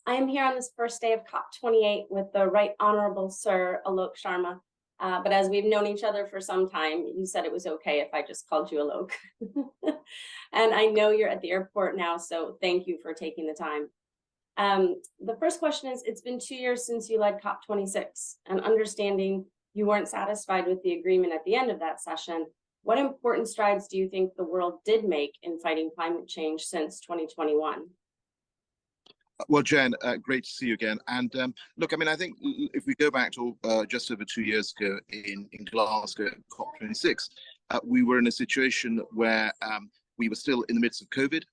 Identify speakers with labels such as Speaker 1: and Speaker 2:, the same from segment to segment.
Speaker 1: I am here on this first day of COP28 with the Right Honorable Sir Alok Sharma. But as we've known each other for some time, you said it was okay if I just called you Alok. And I know you're at the airport now, so thank you for taking the time. The first question is, it's been 2 years since you led COP26, and understanding you weren't satisfied with the agreement at the end of that session. What important strides do you think the world did make in fighting climate change since 2021?
Speaker 2: Well, Jen, great to see you again. And look, I mean, I think if we go back to just over 2 years ago in Glasgow, COP26, we were in a situation where we were still in the midst of COVID.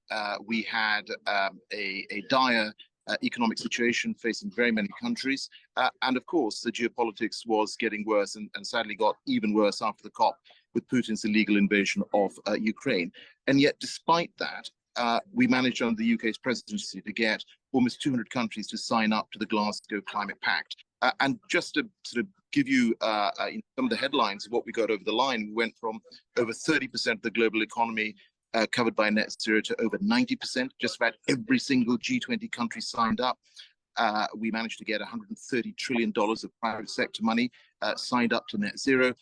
Speaker 2: We had a dire economic situation facing very many countries. And of course, the geopolitics was getting worse and sadly got even worse after the COP with Putin's illegal invasion of Ukraine. And yet, despite that, we managed under the UK's presidency to get almost 200 countries to sign up to the Glasgow Climate Pact. And just to sort of give you some of the headlines of what we got over the line, we went from over 30% of the global economy covered by net zero to over 90%. Just about every single G20 country signed up. We managed to get $130 trillion of private sector money signed up to net zero.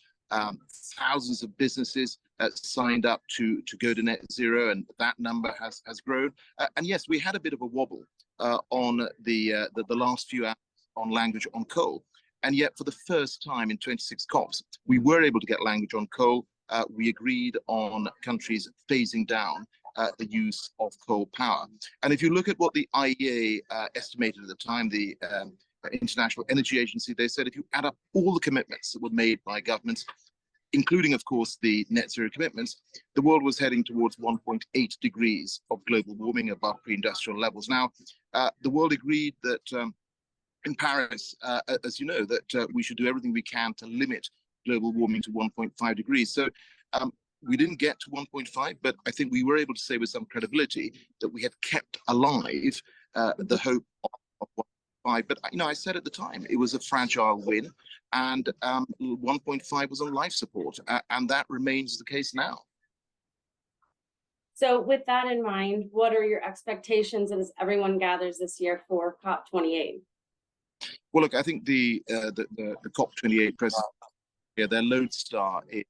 Speaker 2: Thousands of businesses signed up to go to net zero, and that number has grown. And yes, we had a bit of a wobble on the last few hours on language on coal. And yet, for the first time in 26 COPs, we were able to get language on coal. We agreed on countries phasing down the use of coal power. And if you look at what the IEA estimated at the time, the International Energy Agency, they said if you add up all the commitments that were made by governments, including, of course, the net zero commitments, the world was heading towards 1.8 degrees of global warming above pre-industrial levels. Now, the world agreed that in Paris, as you know, that we should do everything we can to limit global warming to 1.5 degrees. So we didn't get to 1.5, but I think we were able to say with some credibility that we had kept alive the hope of 1.5. But I said at the time it was a fragile win, and 1.5 was on life support, and that remains the case now.
Speaker 1: So with that in mind, what are your expectations as everyone gathers this year for COP28?
Speaker 2: Well, look, I think the COP28 president, their lodestar is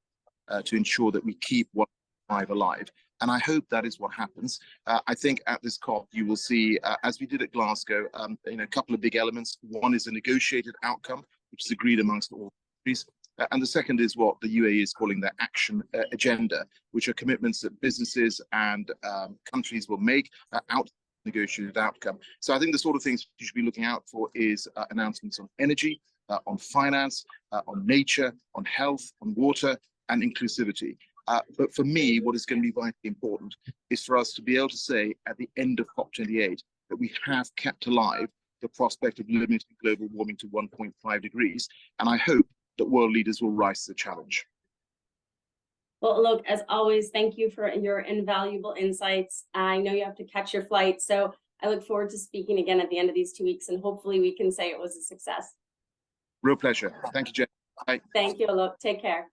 Speaker 2: to ensure that we keep 1.5 alive. And I hope that is what happens. I think at this COP, you will see, as we did at Glasgow, a couple of big elements. One is a negotiated outcome, which is agreed amongst all countries. And the second is what the UAE is calling their action agenda, which are commitments that businesses and countries will make out negotiated outcome. So I think the sort of things you should be looking out for is announcements on energy, on finance, on nature, on health, on water, and inclusivity. But for me, what is going to be vitally important is for us to be able to say at the end of COP28 that we have kept alive the prospect of limiting global warming to 1.5 degrees. And I hope that world leaders will rise to the challenge.
Speaker 1: Well, Alok, as always, thank you for your invaluable insights. I know you have to catch your flight, so I look forward to speaking again at the end of these 2 weeks, and hopefully we can say it was a success.
Speaker 2: Real pleasure. Thank you, Jen. Bye.
Speaker 1: Thank you, Alok. Take care.